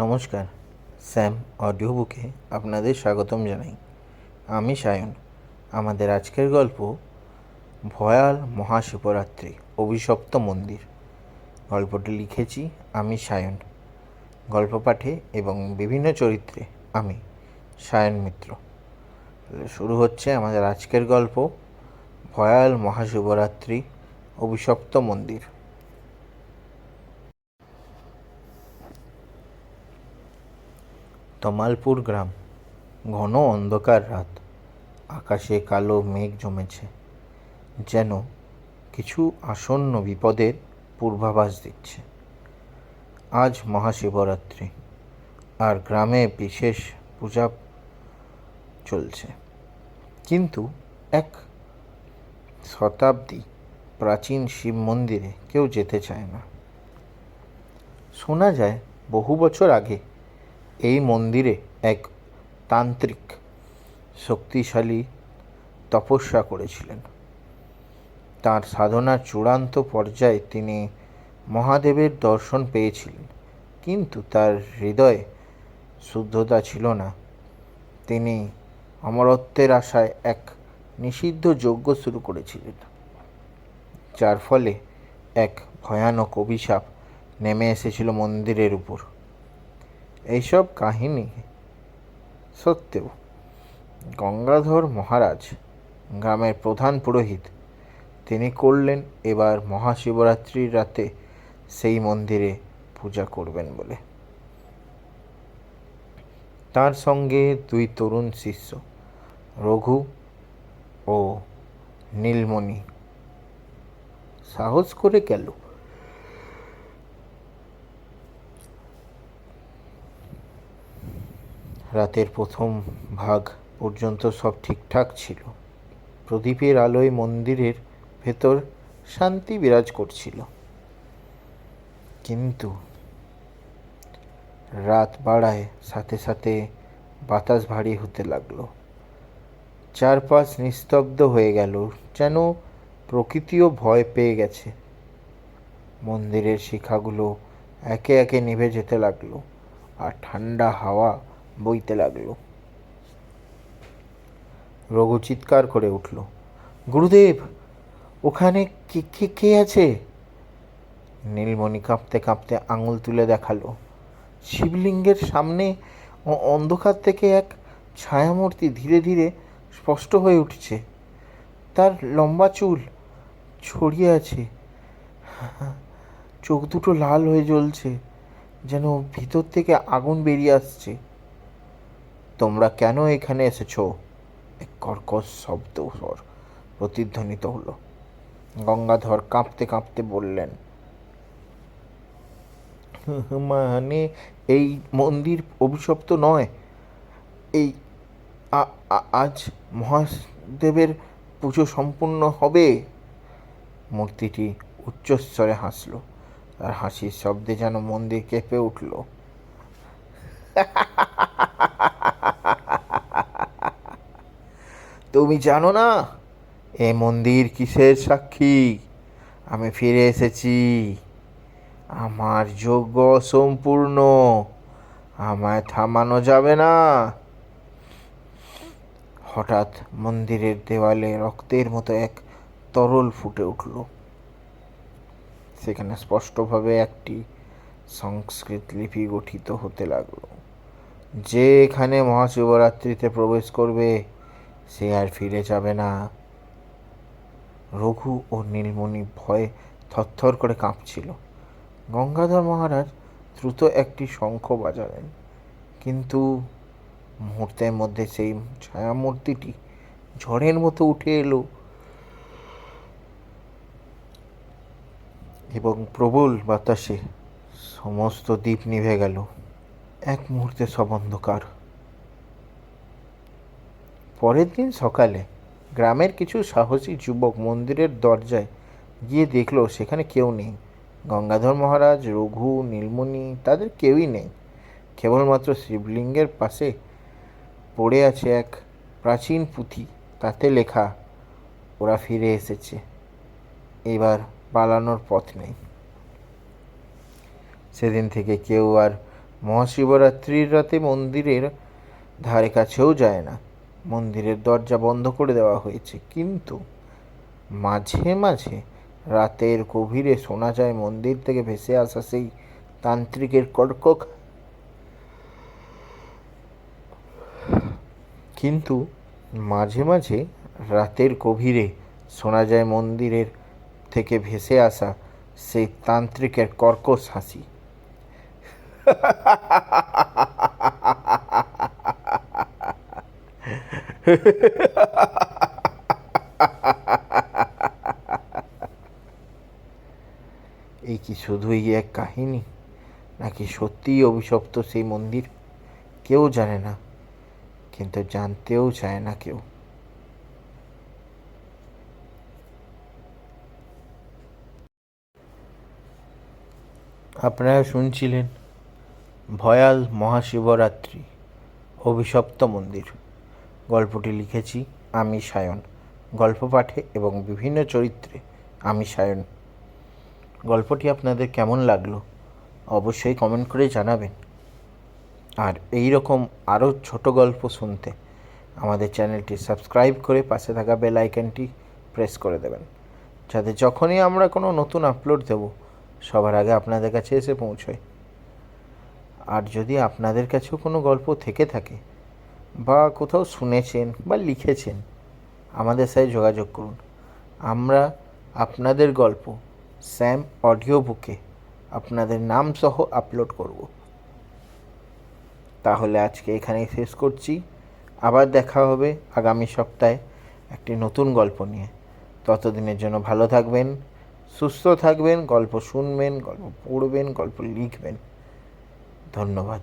নমস্কার, Sam audio বুকে আপনাদের স্বাগতম জানাই। আমি সায়ন। আমাদের আজকের গল্প ভয়াল মহাশিবরাত্রি অভিশপ্ত মন্দির। গল্পটি লিখেছি আমি সায়ন। গল্প পাঠে এবং বিভিন্ন চরিত্রে আমি সায়ন মিত্র। শুরু হচ্ছে আমাদের আজকের গল্প ভয়াল মহাশিবরাত্রি অভিশপ্ত মন্দির। তমালপুর গ্রাম। ঘন অন্ধকার রাত। আকাশে কালো মেঘ জমেছে, যেন কিছু আসন্ন বিপদের পূর্বাভাস দিচ্ছে। আজ মহাশিবরাত্রি, আর গ্রামে বিশেষ পূজা চলছে। কিন্তু এক শতাব্দী প্রাচীন শিব মন্দিরে কেউ যেতে চায় না। শোনা যায় বহু বছর আগে এই মন্দিরে এক তান্ত্রিক শক্তিশালী তপস্যা করেছিলেন। তাঁর সাধনার চূড়ান্ত পর্যায়ে তিনি মহাদেবের দর্শন পেয়েছিলেন, কিন্তু তার হৃদয়ে শুদ্ধতা ছিল না। তিনি অমরত্বের আশায় এক নিষিদ্ধ যজ্ঞ শুরু করেছিলেন, যার ফলে এক ভয়ানক অভিশাপ নেমে এসেছিল মন্দিরের উপর। এইসব কাহিনী সত্ত্বেও গঙ্গাধর মহারাজ, গ্রামের প্রধান পুরোহিত, তিনি করলেন এবার মহাশিবরাত্রির রাতে সেই মন্দিরে পূজা করবেন বলে। তার সঙ্গে দুই তরুণ শিষ্য, রঘু ও নীলমণি, সাহস করে গেল। রাতের প্রথম ভাগ পর্যন্ত সব ঠিকঠাক ছিল। প্রদীপের আলোয় মন্দিরের ভেতর শান্তি বিরাজ করছিল। কিন্তু রাত বাড়ায় সাথে সাথে বাতাস ভারী হতে লাগলো। চারপাশ নিস্তব্ধ হয়ে গেল, যেন প্রকৃতিও ভয় পেয়ে গেছে। মন্দিরের শিখাগুলো একে একে নিভে যেতে লাগলো, আর ঠান্ডা হাওয়া বইতে লাগলো। রঘু চিৎকার করে উঠল, গুরুদেব, ওখানে কে কে কে আছে? নীলমণি কাঁপতে কাঁপতে আঙুল তুলে দেখালো। শিবলিঙ্গের সামনে অন্ধকার থেকে এক ছায়ামূর্তি ধীরে ধীরে স্পষ্ট হয়ে উঠছে। তার লম্বা চুল ছড়িয়ে আছে, চোখ দুটো লাল হয়ে জ্বলছে, যেন ভিতর থেকে আগুন বেরিয়ে আসছে। তোমরা কেন এখানে এসেছো? এক কর্কশ শব্দ স্বর প্রতিধ্বনিত হলো। গঙ্গাধর কাঁপতে কাঁপতে বললেন, মানে এই মন্দির অভিশপ্ত নয়। এই আজ মহাদেবের পুজো সম্পূর্ণ হবে। মূর্তিটি উচ্চস্বরে হাসল। তার হাসির শব্দে যেন মন্দির কেঁপে উঠল। তুমি জানো না এ মন্দির কিসের সাক্ষী? আমি ফিরে এসেছি। আমার যজ্ঞ সম্পূর্ণ। আমায় থামানো যাবে না। হঠাৎ মন্দিরের দেওয়ালে রক্তের মতো এক তরল ফুটে উঠল। সেখানে স্পষ্টভাবে একটি সংস্কৃত লিপি গঠিত হতে লাগলো। যে এখানে মহাশিবরাত্রিতে প্রবেশ করবে, সে আর ফিরে যাবে না। রঘু ও নীলমণি ভয়ে থরথর করে কাঁপছিল। গঙ্গাধর মহারাজ দ্রুত একটি শঙ্খ বাজালেন, কিন্তু মুহূর্তের মধ্যে সেই ছায়ামূর্তিটি ঝড়ের মতো উঠে এলো এবং প্রবল বাতাসে সমস্ত দ্বীপ নিভে গেল। এক মুহূর্তে সব অন্ধকার। পরের দিন সকালে গ্রামের কিছু সাহসী যুবক মন্দিরের দরজায় গিয়ে দেখল সেখানে কেউ নেই। গঙ্গাধর মহারাজ, রঘু, নীলমণি, তাদের কেউই নেই। কেবলমাত্র শিবলিঙ্গের পাশে পড়ে আছে এক প্রাচীন পুঁথি। তাতে লেখা, ওরা ফিরে এসেছে, এবার পালানোর পথ নেই। সেদিন থেকে কেউ আর মহাশিবরাত্রির রাতে মন্দিরের ধারে কাছেও যায় না। মন্দিরের দরজা বন্ধ করে দেওয়া হয়েছে, কিন্তু মাঝে মাঝে রাতের গভীরে শোনা যায় মন্দির থেকে ভেসে আসা সেই তান্ত্রিকের কর্কশ। কিন্তু মাঝে মাঝে রাতের গভীরে শোনা যায় মন্দিরের থেকে ভেসে আসা সেই তান্ত্রিকের কর্কশ হাসি। এই কি শুধুই এক কাহিনী, নাকি সত্যিই অভিশপ্ত সেই মন্দির? কেউ জানে না, কিন্তু জানতেও চায় না কেউ। আপনারা শুনছিলেন ভয়াল মহাশিবরাত্রি, অভিশপ্ত মন্দির। গল্পটি লিখেছি আমি সায়ন। গল্প পাঠে এবং বিভিন্ন চরিত্রে আমি সায়ন। গল্পটি আপনাদের কেমন লাগলো অবশ্যই কমেন্ট করে জানাবেন। আর এই রকম আরও ছোট গল্প শুনতে আমাদের চ্যানেলটি সাবস্ক্রাইব করে পাশে থাকা বেল আইকনটি প্রেস করে দেবেন, যাতে যখনই আমরা কোনো নতুন আপলোড দেব সবার আগে আপনাদের কাছে এসে পৌঁছয়। আর যদি আপনাদের কাছেও কোনো গল্প থেকে থাকে বা কোথাও শুনেছেন বা লিখেছেন, আমাদের সাথে যোগাযোগ করুন। আমরা আপনাদের গল্প স্যাম অডিও বুকে আপনাদের নাম সহ আপলোড করব। তাহলে আজকে এখানেই শেষ করছি। আবার দেখা হবে আগামী সপ্তাহে একটি নতুন গল্প নিয়ে। ততদিনের জন্য ভালো থাকবেন, সুস্থ থাকবেন, গল্প শুনবেন, গল্প পড়বেন, গল্প লিখবেন। ধন্যবাদ।